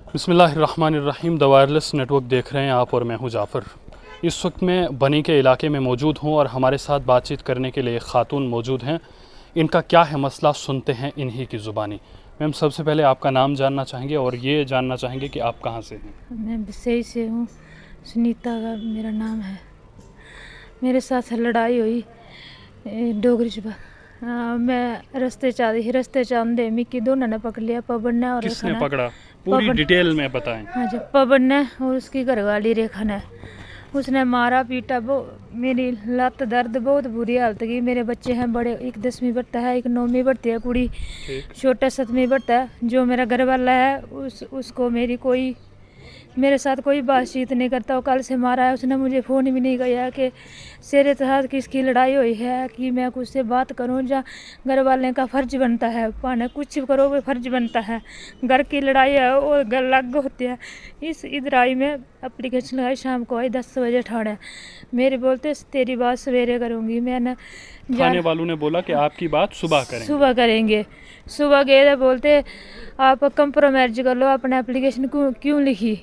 बिस्मिल्लाहिर्रहमानिर्रहीम। The wireless network देख रहे हैं आप और मैं हूं जाफ़र। इस वक्त मैं बनी के इलाके में मौजूद हूं और हमारे साथ बातचीत करने के लिए एक ख़ातून मौजूद हैं। इनका क्या है मसला, सुनते हैं इन्हीं की ज़ुबानी। मैम, सबसे पहले आपका नाम जानना चाहेंगे और ये जानना चाहेंगे कि आप कहाँ से हैं? मैं बिसई से हूँ, सुनीता का मेरा नाम है। मेरे साथ लड़ाई हुई डोगरी च। मैं रस्ते चांदे मिकी दोनों ने पकड़ लिया, पवन ने और किसने पकड़ा? पूरी डिटेल में बताएं। हाँ जी, पवन ने और उसकी घरवाली रेखा ने। उसने मारा पीटा, वो मेरी लत दर्द, बहुत बुरी हालत की। मेरे बच्चे हैं बड़े, एक 10वीं पढ़ता है, एक 9वीं पढ़ती है कुड़ी, छोटा 7वीं पढ़ता है। जो मेरा घर वाला है उसको मेरे साथ कोई बातचीत नहीं करता। वो कल से मारा है, उसने मुझे फ़ोन भी नहीं किया कि तेरे साथ किसकी लड़ाई हुई है कि मैं कुछ से बात करूं। जा घर वाले का फ़र्ज बनता है, पाने कुछ करो वो फ़र्ज बनता है। घर की लड़ाई है वो घर अलग होती है। इस इधराई में एप्लीकेशन लगाई, शाम को आई 10 बजे ठाणे। मेरे बोलते तेरी बात सवेरे करूँगी। मैंने थाने वालों ने बोला कि आपकी बात सुबह करेंगे। सुबह गए बोलते आप कंप्रोमाइज कर लो, अपने एप्लीकेशन क्यों लिखी,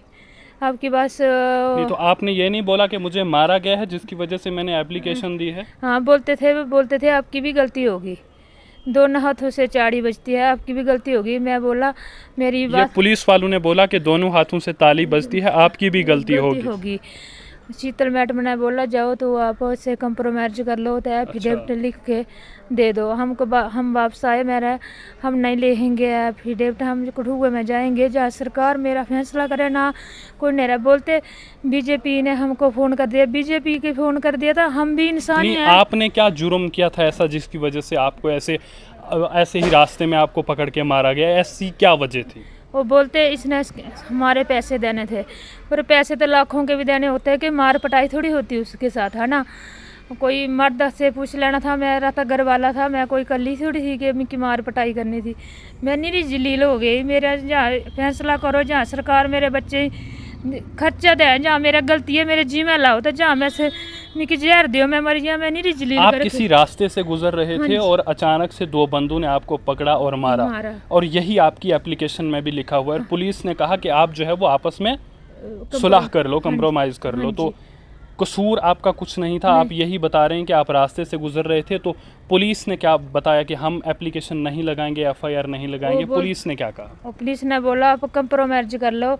आपकी बात नहीं तो आपने ये नहीं बोला कि मुझे मारा गया है जिसकी वजह से मैंने एप्लीकेशन दी है? हाँ बोलते थे आपकी भी गलती होगी, दोनों हाथों से चाड़ी बजती है, आपकी भी गलती होगी। मैं बोला मेरी बात, ये पुलिस वालों ने बोला कि दोनों हाथों से ताली बजती है, आपकी भी गलती होगी। शीतल मैडम ने बोला जाओ तो आप उससे कंप्रोमाइज कर लो, तो एफिडेविट लिख के दे दो। हम वापस आए, हम नहीं लेंगे एफिडेविट, हम कठुआ में जाएंगे जहाँ सरकार मेरा फैसला करे ना कोई नहीं रहा। बोलते बीजेपी ने हमको फ़ोन कर दिया, बीजेपी के फ़ोन कर दिया था, हम भी इंसान ही हैं। आपने क्या जुर्म किया था ऐसा जिसकी वजह से आपको ऐसे ही रास्ते में आपको पकड़ के मारा गया? ऐसी क्या वजह थी? वो बोलते इसने हमारे पैसे देने थे, पर पैसे तो लाखों के भी देने होते हैं कि मार पटाई थोड़ी होती उसके साथ, है ना। कोई मर्द से पूछ लेना था, मेरा तो घर वाला था, मैं कोई कली थोड़ी थी कि मेरी मार पटाई करनी थी। मैं निरी जलील हो गई। मेरा जहाँ फैसला करो, जहाँ सरकार मेरे बच्चे खर्चा दे, जहाँ मेरा गलती है मेरे जी में लाओ, तो जहाँ मैं से मिकी जहर दियो मैं मर गया। मैं निरी जलील। आप किसी रास्ते से गुजर रहे थे और अचानक से दो बंदों ने आपको पकड़ा और मारा। और यही आपकी एप्लीकेशन में भी लिखा हुआ है। पुलिस ने कहा कि आप जो है वो आपस में सुलह कर लो, कंप्रोमाइज़ कर लो। तो कसूर आपका कुछ नहीं था। आप यही बता रहे हैं कि आप रास्ते से गुजर रहे थे। तो पुलिस ने क्या बताया कि हम एप्लीकेशन नहीं लगाएंगे, एफआईआर नहीं लगाएंगे? पुलिस ने क्या कहा? पुलिस ने बोला आप कंप्रोमाइज कर लो,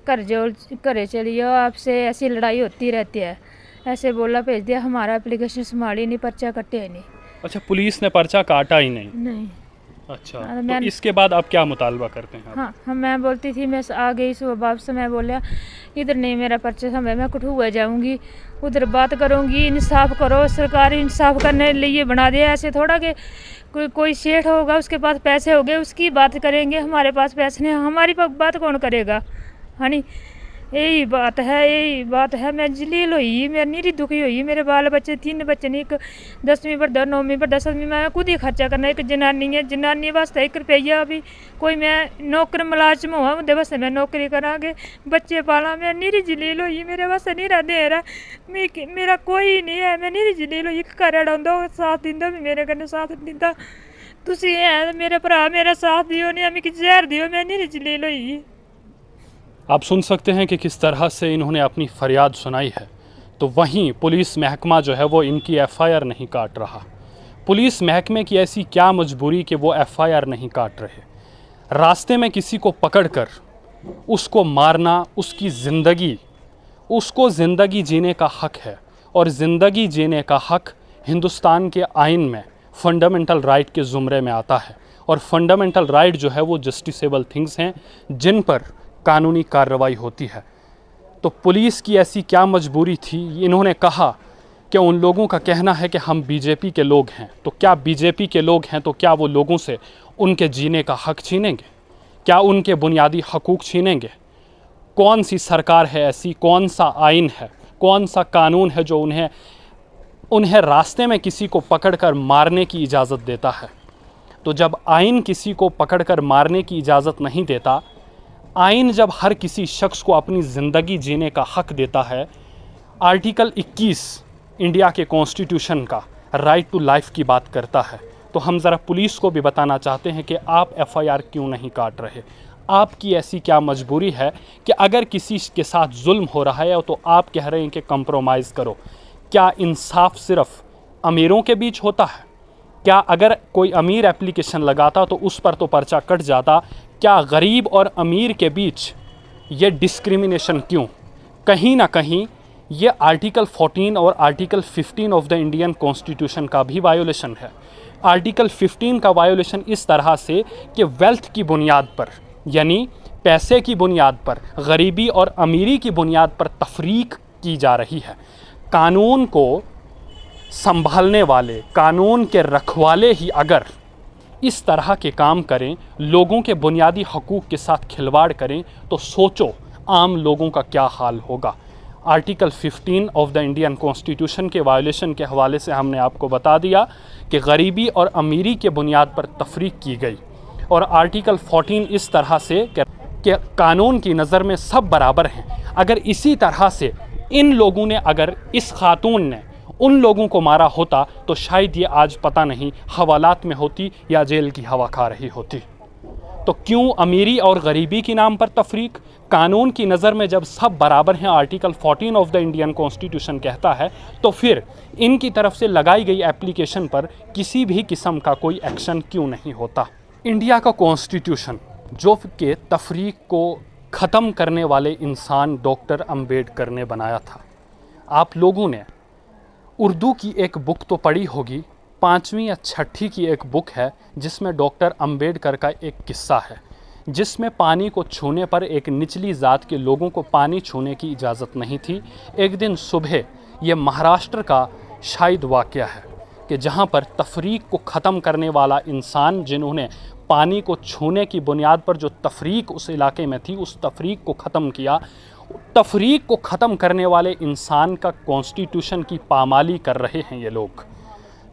घरे चलिए, आपसे ऐसी लड़ाई होती रहती है, ऐसे बोला, भेज दिया। हमारा एप्लीकेशन संभाली नहीं, पर्चा कटे ही नहीं। अच्छा, पुलिस ने पर्चा काटा ही नहीं? अच्छा, तो इसके बाद आप क्या मुतालबा करते हैं? हाँ, मैं बोलती थी, मैं आ गई सुबह वापस। मैं बोला इधर नहीं मेरा पर्चा समय, मैं कठुआ जाऊंगी, उधर बात करूंगी, इंसाफ करो। सरकार इंसाफ करने लिए बना दिया, ऐसे थोड़ा कि कोई सेठ होगा उसके पास पैसे हो गए उसकी बात करेंगे, हमारे पास पैसे नहीं, हमारी बात कौन करेगा, है नी। यही बात है। मैं जलील हुई, मैं निरी दुखी हुई। मेरे बाल बच्चे 3 बच्चे नहीं, एक 10वीं पर 9वीं पर 10वीं में खुद ही खर्चा करना। एक जनानी है, जनानी वास्ते 1 रुपया भी कोई मैं नौकर मुलाजम हुआ उनके वास्ते मैं नौकरी करांगे, बच्चे पाला। मैं निरी जलील हुई, मेरे वास्ते नहीं दे रहा, मेरा कोई नहीं है। मैं निरी जलील हुई, घर अड़ा साथ दिंदा भी मेरे कन्नै साथ दिंदा। तुसी है मेरे भरा, मेरा साथ दियो, नहीं मिगी जहर दियो। मैं निरी जलील हुई। आप सुन सकते हैं कि किस तरह से इन्होंने अपनी फरियाद सुनाई है। तो वहीं पुलिस महकमा जो है वो इनकी एफआईआर नहीं काट रहा। पुलिस महकमे की ऐसी क्या मजबूरी कि वो एफआईआर नहीं काट रहे? रास्ते में किसी को पकड़कर उसको मारना, उसको ज़िंदगी जीने का हक है। और ज़िंदगी जीने का हक हिंदुस्तान के आइन में फंडामेंटल राइट के ज़ुमरे में आता है। और फंडामेंटल राइट जो है वो जस्टिसेबल थिंग्स हैं जिन पर कानूनी कार्रवाई होती है। तो पुलिस की ऐसी क्या मजबूरी थी? इन्होंने कहा कि उन लोगों का कहना है कि हम बीजेपी के लोग हैं। तो क्या बीजेपी के लोग हैं तो क्या वो लोगों से उनके जीने का हक छीनेंगे? क्या उनके बुनियादी हकूक़ छीनेंगे? कौन सी सरकार है ऐसी, कौन सा आइन है, कौन सा कानून है जो उन्हें रास्ते में किसी को पकड़कर मारने की इजाज़त देता है? तो जब आइन किसी को पकड़कर मारने की इजाज़त नहीं देता, आइन जब हर किसी शख्स को अपनी ज़िंदगी जीने का हक देता है, आर्टिकल 21 इंडिया के कॉन्स्टिट्यूशन का राइट टू लाइफ की बात करता है, तो हम ज़रा पुलिस को भी बताना चाहते हैं कि आप एफआईआर क्यों नहीं काट रहे, आपकी ऐसी क्या मजबूरी है कि अगर किसी के साथ जुल्म हो रहा है तो आप कह रहे हैं कि कंप्रोमाइज़ करो? क्या इंसाफ सिर्फ अमीरों के बीच होता है? क्या अगर कोई अमीर एप्लीकेशन लगाता तो उस पर तो पर्चा कट जाता? क्या गरीब और अमीर के बीच ये डिस्क्रिमिनेशन क्यों? कहीं ना कहीं ये आर्टिकल 14 और article 15 of the Indian constitution का भी वायोलेशन है। आर्टिकल 15 का वायोलेशन इस तरह से कि वेल्थ की बुनियाद पर, यानी पैसे की बुनियाद पर, गरीबी और अमीरी की बुनियाद पर तफरीक की जा रही है। कानून को संभालने वाले, कानून के रखवाले ही अगर इस तरह के काम करें, लोगों के बुनियादी हकूक़ के साथ खिलवाड़ करें, तो सोचो आम लोगों का क्या हाल होगा। Article 15 of the Indian constitution के वायोलेशन के हवाले से हमने आपको बता दिया कि गरीबी और अमीरी के बुनियाद पर तफरीक की गई, और आर्टिकल 14 इस तरह से कि कानून की नज़र में सब बराबर हैं। अगर इसी तरह से इन लोगों ने, अगर इस खातून ने उन लोगों को मारा होता तो शायद ये आज पता नहीं हवालात में होती या जेल की हवा खा रही होती। तो क्यों अमीरी और गरीबी के नाम पर तफरीक? कानून की नज़र में जब सब बराबर हैं, article 14 of the Indian constitution कहता है, तो फिर इनकी तरफ से लगाई गई एप्लीकेशन पर किसी भी किस्म का कोई एक्शन क्यों नहीं होता? इंडिया का कॉन्स्टिट्यूशन जो कि तफरीक को ख़त्म करने वाले इंसान डॉक्टर अम्बेडकर ने बनाया था। आप लोगों ने उर्दू की एक बुक तो पढ़ी होगी, 5वीं या 6ठी की एक बुक है जिसमें डॉक्टर अम्बेडकर का एक किस्सा है, जिसमें पानी को छूने पर एक निचली ज़ात के लोगों को पानी छूने की इजाज़त नहीं थी। एक दिन सुबह, ये महाराष्ट्र का शायद वाक़या है कि जहाँ पर तफरीक को ख़त्म करने वाला इंसान, जिन्होंने पानी को छूने की बुनियाद पर जो तफरीक उस इलाके में थी, उस तफरीक को ख़त्म किया। तफरीक को ख़त्म करने वाले इंसान का कॉन्स्टिट्यूशन की पामाली कर रहे हैं ये लोग।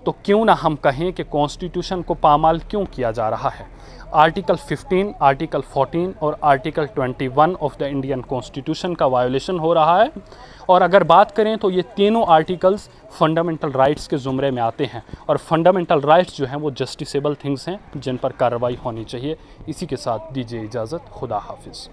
तो क्यों ना हम कहें कि कॉन्स्टिट्यूशन को पामाल क्यों किया जा रहा है? आर्टिकल 15, आर्टिकल 14 और article 21 of the Indian constitution का वायोलेशन हो रहा है। और अगर बात करें तो ये तीनों आर्टिकल्स फंडामेंटल राइट्स के ज़ुमरे में आते हैं, और फंडामेंटल राइट्स जो हैं वो जस्टिसेबल थिंग्स हैं जिन पर कार्रवाई होनी चाहिए। इसी के साथ दीजिए इजाज़त। खुदा हाफिज़।